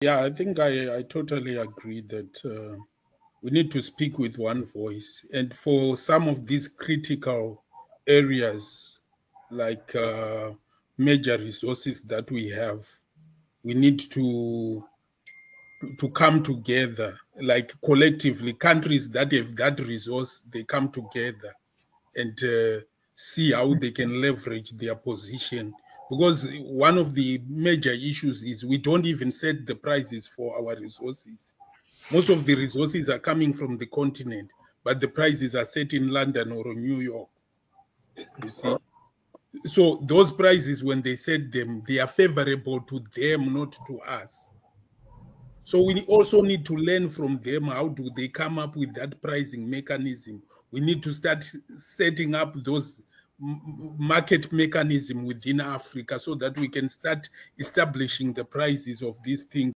Yeah, I think I totally agree that we need to speak with one voice. And for some of these critical areas, like major resources that we have, we need to come together, like collectively. Countries that have that resource, they come together and see how they can leverage their position. Because one of the major issues is we don't even set the prices for our resources. Most of the resources are coming from the continent, but the prices are set in London or New York, you see. So those prices, when they set them, they are favorable to them, not to us. So we also need to learn from them. How do they come up with that pricing mechanism? We need to start setting up those market mechanism within Africa so that we can start establishing the prices of these things.